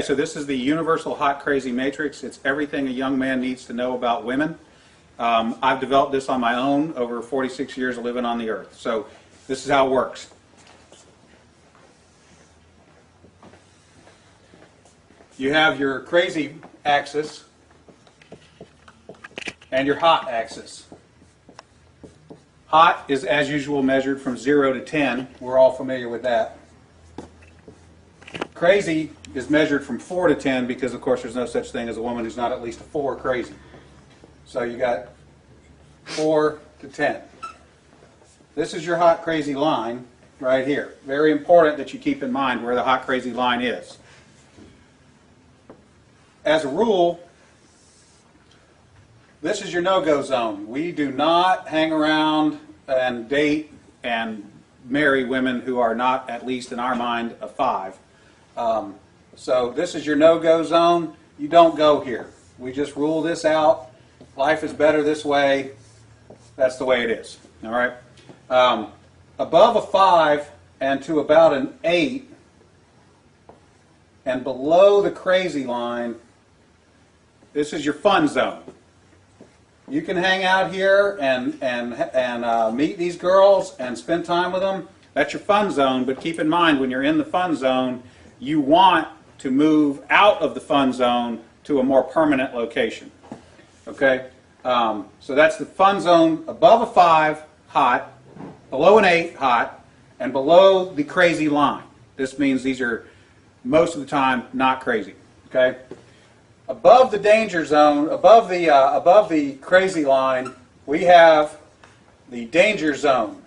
So this is the Universal Hot Crazy Matrix. It's everything a young man needs to know about women. I've developed this on my own over 46 years of living on the earth. So this is how it works. You have your crazy axis and your hot axis. Hot is, as usual, measured from 0 to 10. We're all familiar with that. Crazy is measured from 4 to 10 because, of course, there's no such thing as a woman who's not at least a 4 crazy. So you got 4 to 10. This is your hot crazy line right here. Very important that you keep in mind where the hot crazy line is. As a rule, this is your no-go zone. We do not hang around and date and marry women who are not, at least in our mind, a 5. So this is your no-go zone. You don't go here. We just rule this out. Life is better this way. That's the way it is. All right. Above a 5 and to about an 8, and below the crazy line, this is your fun zone. You can hang out here and meet these girls and spend time with them. That's your fun zone. But keep in mind, when you're in the fun zone, you want to move out of the fun zone to a more permanent location. Okay? So that's the fun zone above a 5, hot, below an 8, hot, and below the crazy line. This means these are, most of the time, not crazy. Okay? Above the danger zone, above the crazy line, we have the danger zone.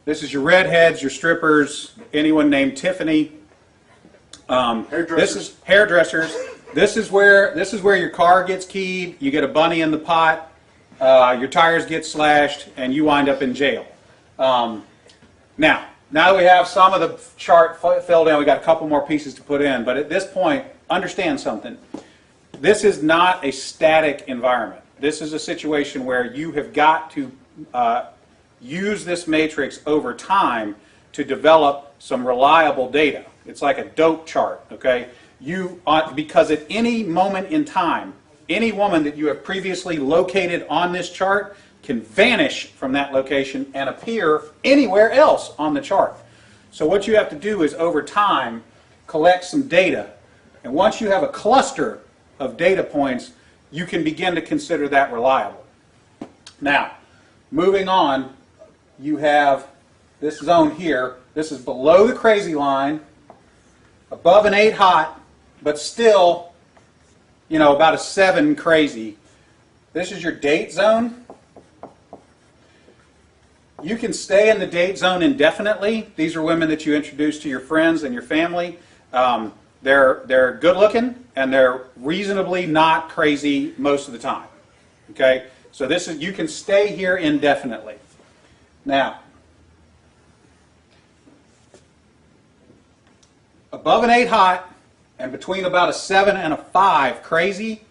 This is your redheads, your strippers, anyone named Tiffany. This is hairdressers. This is where your car gets keyed. You get a bunny in the pot. Your tires get slashed, and you wind up in jail. Now that we have some of the chart filled in, we got a couple more pieces to put in. But at this point, understand something. This is not a static environment. This is a situation where you have got to use this matrix over time to develop some reliable data. It's like a dope chart, okay? Because at any moment in time, any woman that you have previously located on this chart can vanish from that location and appear anywhere else on the chart. So what you have to do is, over time, collect some data. And once you have a cluster of data points, you can begin to consider that reliable. Now, moving on, you have this zone here. This is below the crazy line, above an 8 hot, but still, about a 7 crazy. This is your date zone. You can stay in the date zone indefinitely. These are women that you introduce to your friends and your family. They're good looking and they're reasonably not crazy most of the time. Okay? So you can stay here indefinitely. Now, above an 8 hot and between about a 7 and a 5 crazy,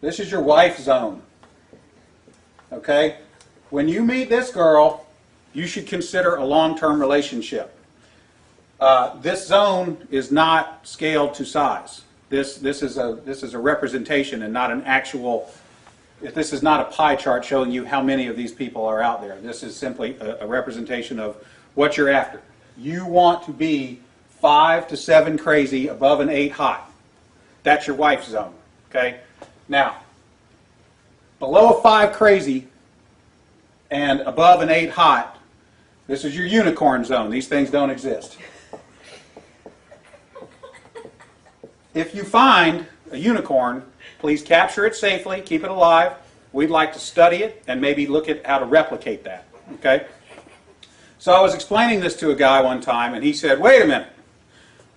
this is your wife zone. Okay? When you meet this girl, you should consider a long-term relationship. This zone is not scaled to size. This is a representation and not an actual. This is not a pie chart showing you how many of these people are out there. This is simply a representation of what you're after. You want to be 5 to 7 crazy, above an 8 hot. That's your wife zone. Okay. Now, below a 5 crazy and above an 8 hot, this is your unicorn zone. These things don't exist. If you find a unicorn, please capture it safely, keep it alive. We'd like to study it and maybe look at how to replicate that. Okay? So I was explaining this to a guy one time, and he said, wait a minute.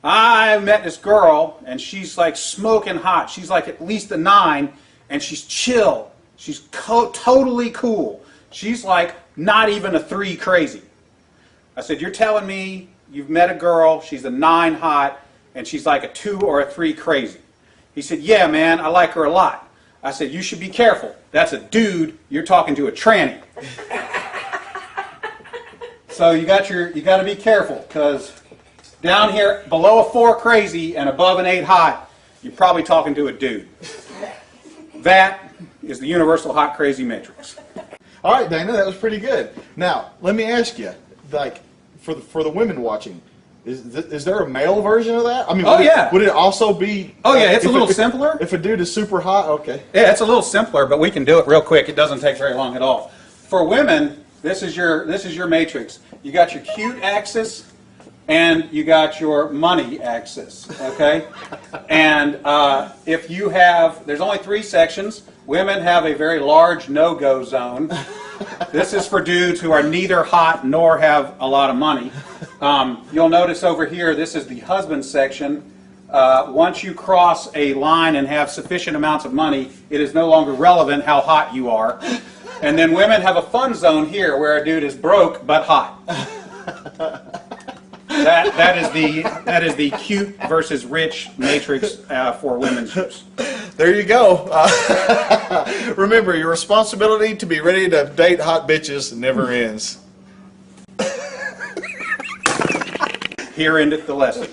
I met this girl, and she's like smoking hot. She's like at least a 9, and she's chill. She's totally cool. She's like not even a 3 crazy. I said, you're telling me you've met a girl, she's a 9 hot, and she's like a 2 or a 3 crazy? He said, yeah, man, I like her a lot. I said, you should be careful. That's a dude. You're talking to a tranny. So you got to be careful, because Down here, below a 4 crazy and above an 8 hot, you're probably talking to a dude. That is the universal hot crazy matrix. All right, Dana, that was pretty good. Now, let me ask you, like, for the women watching, is there a male version of that? I mean, would it also be? Oh yeah, it's a little simpler. If a dude is super hot, okay. Yeah, it's a little simpler, but we can do it real quick. It doesn't take very long at all. For women, this is your matrix. You got your cute axis, and you got your money axis. Okay, and if you have, there's only 3 sections. Women have a very large no-go zone. This is for dudes who are neither hot nor have a lot of money. You'll notice over here, this is the husband section. Once you cross a line and have sufficient amounts of money, it is no longer relevant how hot you are. And then women have a fun zone here where a dude is broke but hot. That is the cute versus rich matrix for women's use. There you go. Remember, your responsibility to be ready to date hot bitches never ends. Here endeth the lesson.